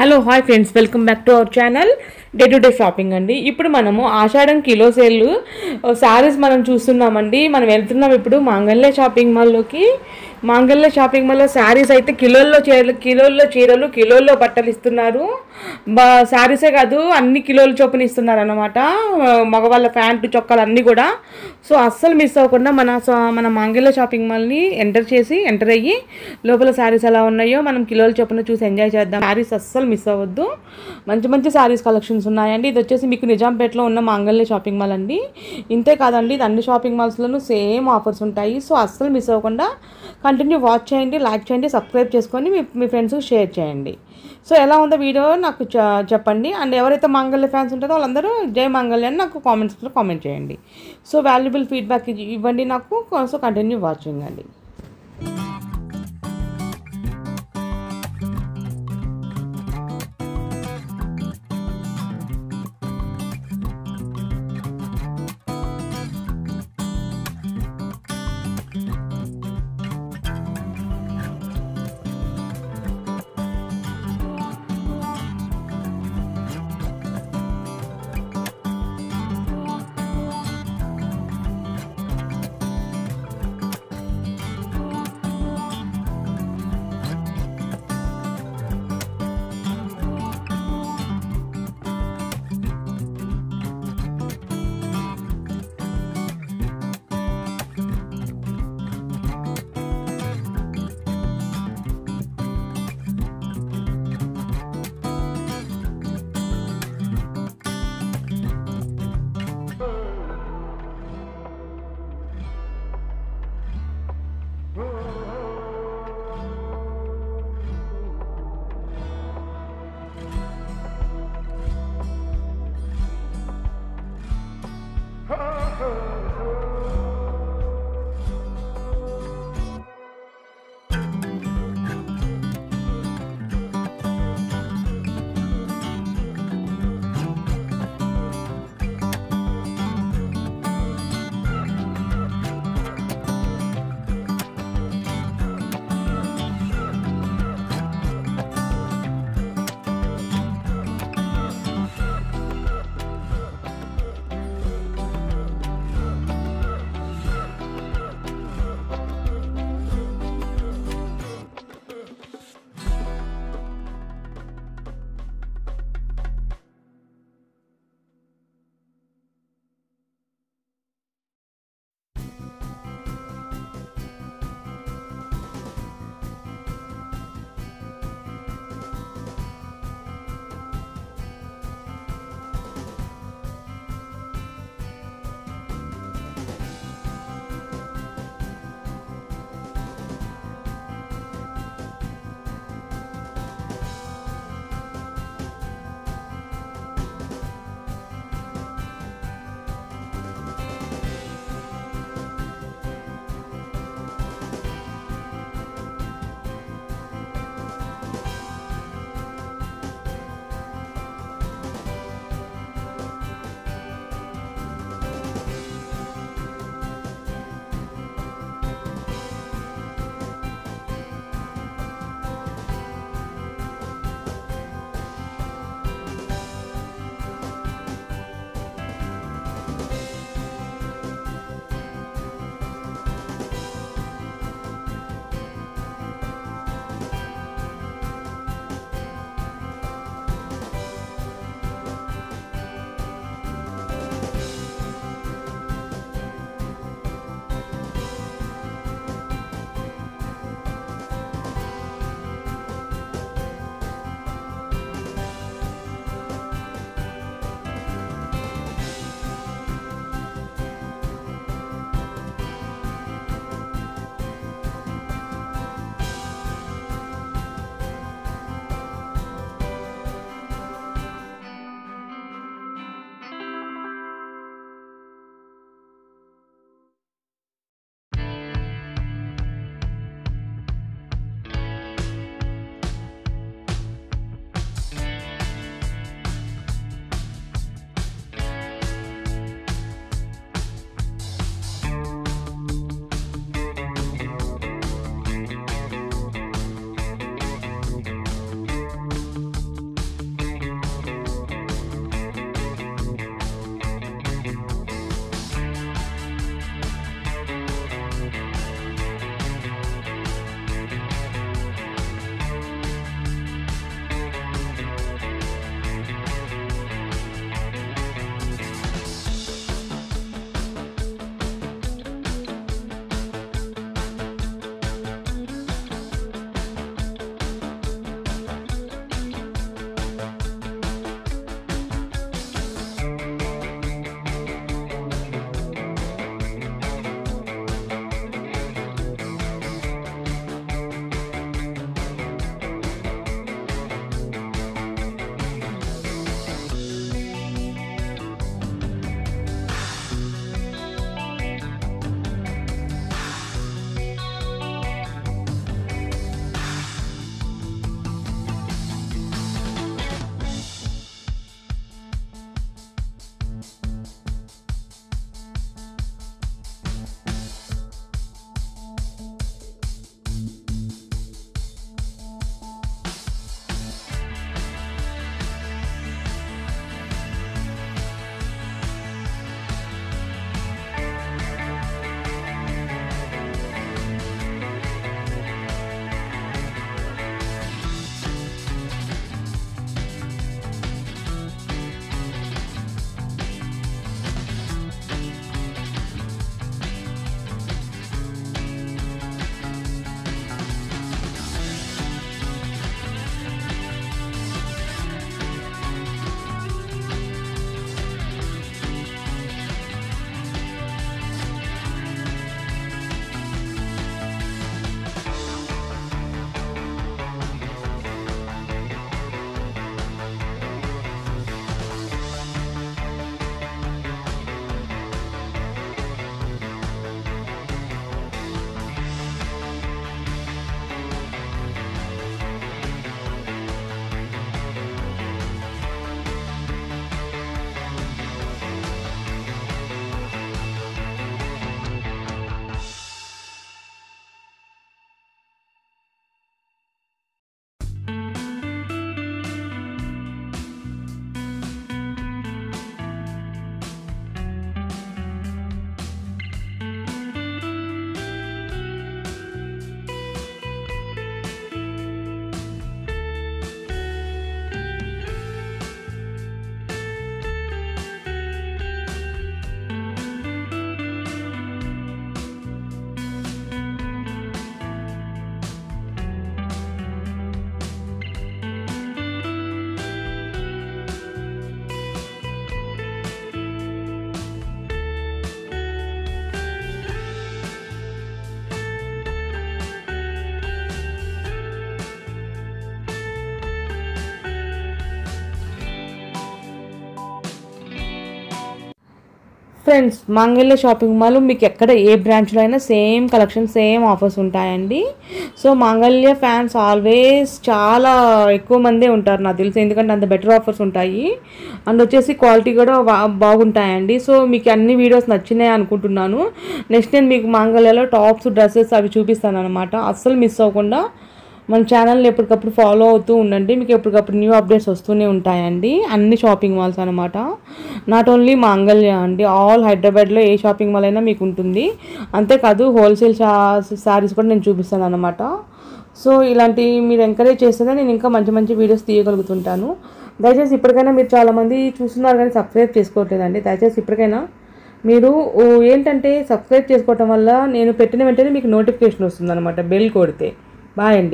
Hello hi friends, welcome back to our channel day to day shopping అండి. ఇప్పుడు మనము ఆషాఢం kilo sale saris మనం చూస్తున్నామండి. మనం వెళ్తున్నాం ఇప్పుడు మాంగళ్య షాపింగ్ మాల్లోకి. మాంగళ్య షాపింగ్ మాల్లో శారీస్ అయితే కిలోల్లో చీరలు కిలోల్లో బట్టలు ఇస్తున్నారు. శారీసే కాదు, అన్ని కిలోల చొప్పున ఇస్తున్నారు అన్నమాట. మగవాళ్ళ ప్యాంటు చొక్కాలు అన్నీ కూడా. సో అస్సలు మిస్ అవ్వకుండా మన మాంగళ్య షాపింగ్ మాల్ని ఎంటర్ అయ్యి లోపల శారీస్ ఎలా ఉన్నాయో మనం కిలోల చొప్పున చూసి ఎంజాయ్ చేద్దాం. శారీస్ అస్సలు మిస్ అవ్వద్దు. మంచి మంచి శారీస్ కలెక్షన్స్ ఉన్నాయండి. ఇది వచ్చేసి మీకు నిజాంపేటలో ఉన్న మాంగళ్య షాపింగ్ మాల్ అండి. ఇంతే కాదండి, ఇది అన్ని షాపింగ్ మాల్స్లోనూ సేమ్ ఆఫర్స్ ఉంటాయి. సో అస్సలు మిస్ అవ్వకుండా కంటిన్యూ వాచ్ చేయండి, లైక్ చేయండి, సబ్స్క్రైబ్ చేసుకొని మీ ఫ్రెండ్స్కి షేర్ చేయండి. సో ఎలా ఉందో వీడియో నాకు చెప్పండి. అండ్ ఎవరైతే మాంగళ్య ఫ్యాన్స్ ఉంటారో వాళ్ళందరూ జై మాంగళ్య అని నాకు కామెంట్స్లో కామెంట్ చేయండి. సో వాల్యుబుల్ ఫీడ్బ్యాక్ ఇవ్వండి నాకు. సో కంటిన్యూ వాచింగ్ అండి. ఫ్రెండ్స్, మాంగళ్య షాపింగ్ మాల్ మీకు ఎక్కడ ఏ బ్రాంచ్లో అయినా సేమ్ కలెక్షన్, సేమ్ ఆఫర్స్ ఉంటాయండి. సో మాంగళ్య ఫ్యాన్స్ ఆల్వేస్ చాలా ఎక్కువ మందే ఉంటారు నాకు తెలిసి, ఎందుకంటే అంత బెటర్ ఆఫర్స్ ఉంటాయి అండ్ వచ్చేసి క్వాలిటీ కూడా బాగుంటాయండి. సో మీకు అన్ని వీడియోస్ నచ్చినాయి అనుకుంటున్నాను. నెక్స్ట్ నేను మీకు మాంగళ్యలో టాప్స్, డ్రెస్సెస్ అవి చూపిస్తాను అనమాట. అస్సలు మిస్ అవ్వకుండా మన ఛానల్ని ఎప్పటికప్పుడు ఫాలో అవుతూ ఉండండి. మీకు ఎప్పటికప్పుడు న్యూ అప్డేట్స్ వస్తూనే ఉంటాయండి. అన్ని షాపింగ్ మాల్స్ అనమాట, నాట్ ఓన్లీ మాంగళ్య అండి, ఆల్ హైదరాబాద్లో ఏ షాపింగ్ మాల్ అయినా మీకు ఉంటుంది. అంతేకాదు హోల్సేల్ శారీస్ కూడా నేను చూపిస్తాను అనమాట. సో ఇలాంటి మీరు ఎంకరేజ్ చేస్తేనే నేను ఇంకా మంచి మంచి వీడియోస్ తీయగలుగుతుంటాను. దయచేసి ఇప్పటికైనా మీరు చాలామంది చూస్తున్నారు కానీ సబ్స్క్రైబ్ చేసుకోవట్లేదండి. దయచేసి ఇప్పటికైనా మీరు ఏంటంటే సబ్స్క్రైబ్ చేసుకోవటం వల్ల నేను పెట్టిన వెంటనే మీకు నోటిఫికేషన్ వస్తుంది అనమాట, బెల్ కొడితే. బాయ్ అండి.